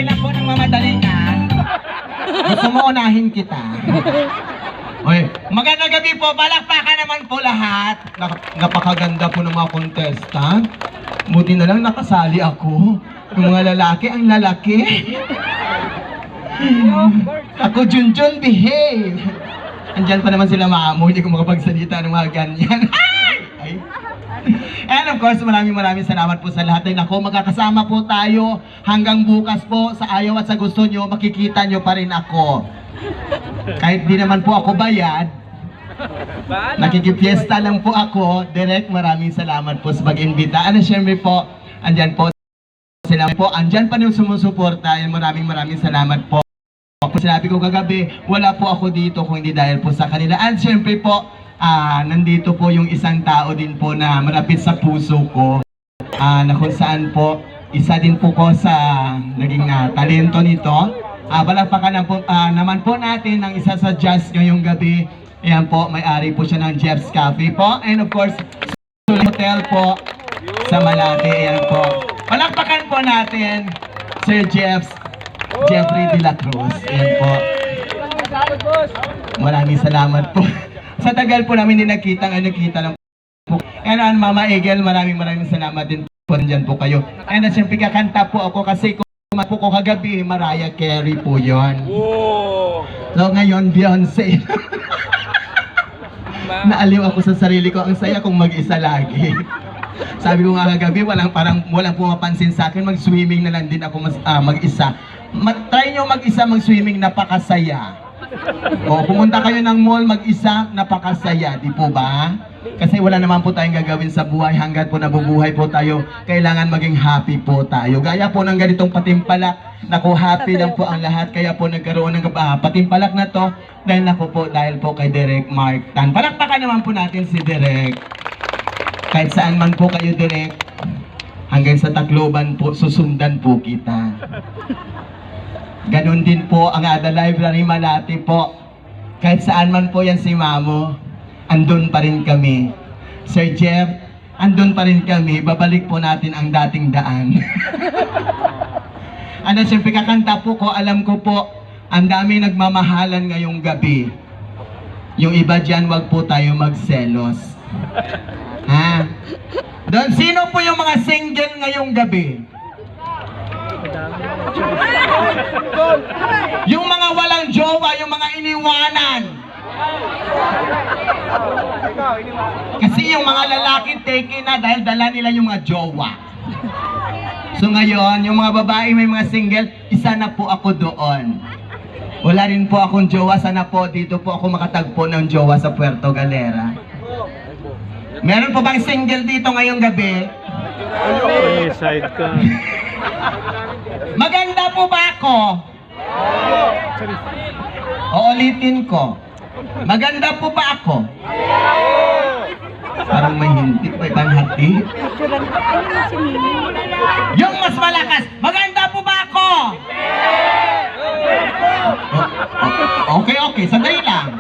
Mamadali lang po ng mamadali ka. Gusto mo unahin kita. Oy, magandang gabi po. Palakpakan naman po lahat. Napakaganda po ng mga contestant. Buti na lang nakasali ako. Yung mga lalaki, ang lalaki. Ako, Junjun, behave. Andyan pa naman sila maamo. Hindi ko makapagsalita ng mga ganyan. Ay. And of course, maraming salamat po sa lahat. Ay nako, magkakasama po tayo hanggang bukas po. Sa ayaw at sa gusto nyo, makikita nyo pa rin ako. Kahit di naman po ako bayad, nakikipiesta lang po ako. Direct, maraming salamat po sa pag-imbita. Ano, syempre po, andyan po sila po. Andyan pa nung sumusuporta. Maraming salamat po. Sinabi ko kagabi, wala po ako dito kung hindi dahil po sa kanila. And syempre po, nandito po yung isang tao din po na malapit sa puso ko. Na kung saan po, isa din po ko sa naging talento nito. Balakpakan naman po natin ang isa sa jazz ngayong gabi. Ayan po, may-ari po siya ng Jeff's Cafe po. And of course, hotel po sa Malate. Ayan po. Balakpakan po natin, Sir Jeffrey de la Cruz. Ayan po. Maraming salamat po. Sa tagal po namin din nakita lang po. And Mama Egel, maraming salamat din po. Diyan po kayo. And siyempre kakanta po ako kasi kung po ko kagabi, Mariah Carey po yun. So ngayon, Beyonce. Naaliw ako sa sarili ko. Ang saya kong mag-isa lagi. Sabi ko nga kagabi, walang pumapansin sa akin. Mag-swimming na lang din ako mag-isa. Try nyo mag-isa mag-swimming, napakasaya. O, pumunta kayo ng mall mag-isa, napakasaya, di po ba? Kasi wala naman po tayong gagawin sa buhay. Hanggat po nabubuhay po tayo, kailangan maging happy po tayo. Gaya po ng ganitong patimpalak, naku, happy lang po ang lahat. Kaya po nagkaroon ng patimpalak na to, dahil po kay Direk Mark Tan. Palakpakan naman po natin si Direk. Kahit saan man po kayo, Direk, hanggang sa Tacloban po, susundan po kita. Ganon din po ang Ada Library Malate po. Kahit saan man po yan si Mamo, andun pa rin kami. Sir Jeff, andun pa rin kami. Babalik po natin ang dating daan. Ano, siyempre kakanta po ko, alam ko po, ang dami nagmamahalan ngayong gabi. Yung iba dyan, wag po tayo magselos. Ha? Doon, sino po yung mga single ngayong gabi? Yung mga walang jowa, yung mga iniwanan. Kasi yung mga lalaki taken na dahil dala nila yung mga jowa. So ngayon, yung mga babae may mga single, isa na po ako doon. Wala rin po akong jowa, sana po dito po ako makatagpo ng jowa sa Puerto Galera. Meron po bang single dito ngayong gabi? Side ka. Maganda po ba ako? Uulitin ko. Maganda po ba ako? Parang may hindi, may panghati. Yung mas malakas, maganda po ba ako? Okay, sandali lang.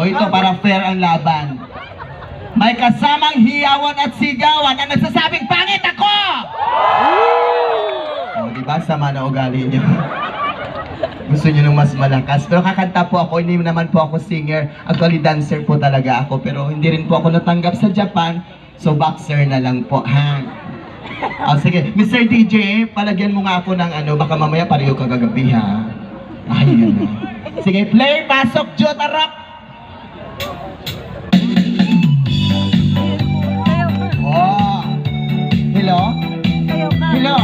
O ito, para fair ang laban. May kasamang hiyawan at sigawan na nagsasabing pangit ako! O, diba? Sama na ugali nyo. Gusto nyo nung mas malakas. Pero kakanta po ako, hindi naman po ako singer. Actually, dancer po talaga ako. Pero hindi rin po ako natanggap sa Japan. So, boxer na lang po, ha? O, sige. Mr. DJ, palagyan mo nga ako ng baka mamaya pareho kagagabi, ha? Ayun na. Sige, play, pasok, Jota Rock! Oh. Hello? Hello?